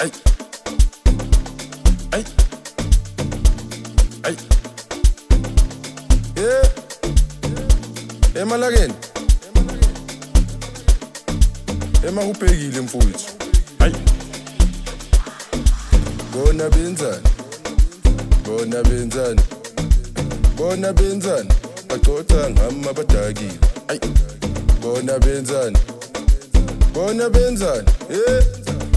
Ay, ay, ay. Yeah. Emalakeni. Emahubhekile mfowethu. Ay. Bona benzani? Bona benzani? Bona benzani? Baxoxa ngama badakile. Ay. Bona benzani? Bona benzani? Eh.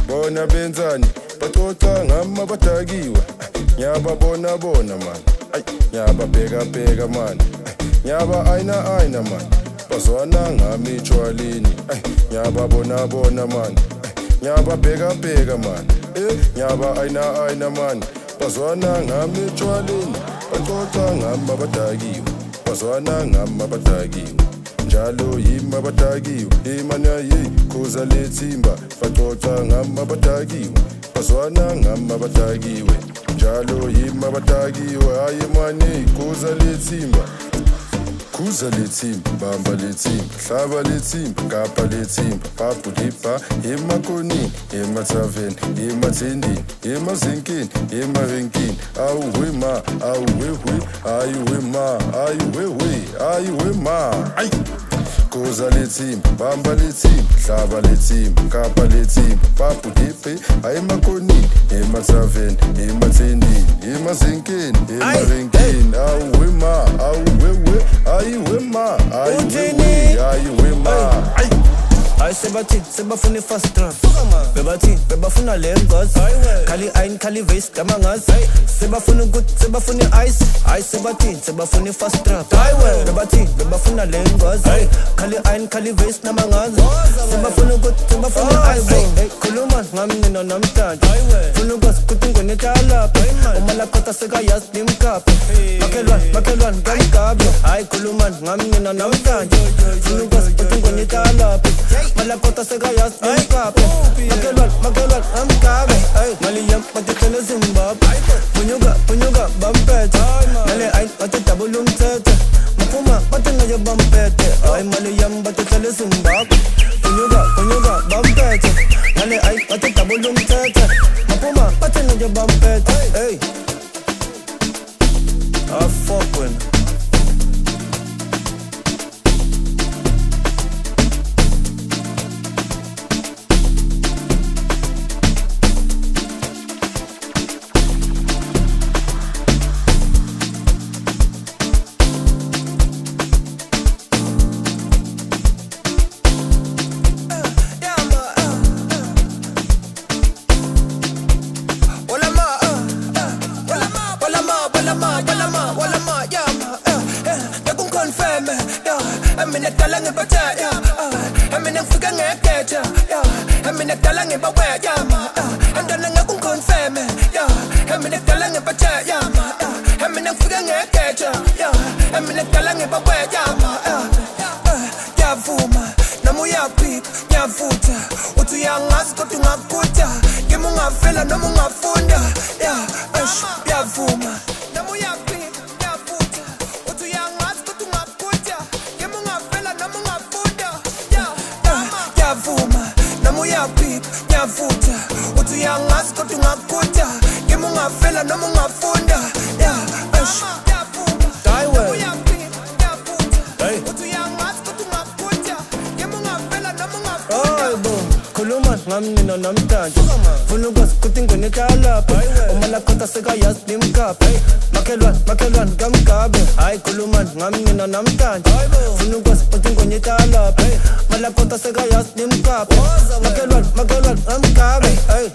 Bona benzani? Baxoxa ngama badakiwe. Nyababona bona man. Ay. Nyababheka man. Nyaba aina man. Bazwana ngami ejwaleni. Ay. Nyababona man. Nyababheka man. Nyaba aina man. Bazwana ngami ejwaleni. Baxoxa ngama badakiwe. Bazwana ngama badakiwe. Njalo yima badakiwe. Imana ye kuza lethimba. Baxoxa ngama badakiwe. Bazwana ngama badakiwe. Njalo yima badakiwe. Ayimani kuza lethimba. Kuza lethimba, bamba lethimba, hlaba lethimba, kapa lethimba, papulipa, emakoni, emathaveni, emathendini, emazinkini, emarenkini, awuwema, awuwewe, ayuwema, ayuwema, ay. Kuza lethimba, bamba lethimba, hlaba lethimba, kapa lethimba, papulipa, emakoni, emathaveni, emathendini, emazinkini, emarenkini, awuwema, awuwewe. Ayiwema, Ay sebathi sebafuna fast trap bebafuna lengos khali ayin khali vase kamangazi sebafuna ukuthi sebafuna ice ay sebathi sebafuna fast trap bebathi bebafuna lengos khali ayin khali vase namangazi sebafuna ukuthi sebafuna ice khuluma ngami nina namhlanje funa ukuthi ngone tala uma khota seka yas nimkaphe makhelwane kamgabe ay khuluma ngami nina namhlanje funa ukuthi ngone tala Malakota seka yas nimkaphe makelwan amkabe mali yam matitele Zimbabwe punyuka bampete mali ayin matitable umthethe mapuma matingayo bampete ay mali yam matitele Zimbabwe punyuka bampete mali ayin matitable umthethe mapuma matingayo bampete hey I fuck with Ngamnina namhlanje funa ukuthi ngone tala uma khota seka yas nimkaphe makhelwane kamgabe hayi khuluma ngamnina namhlanje funa ukuthi ngone tala mala khota seka yas nimkaphe makhelwane kamgabe hey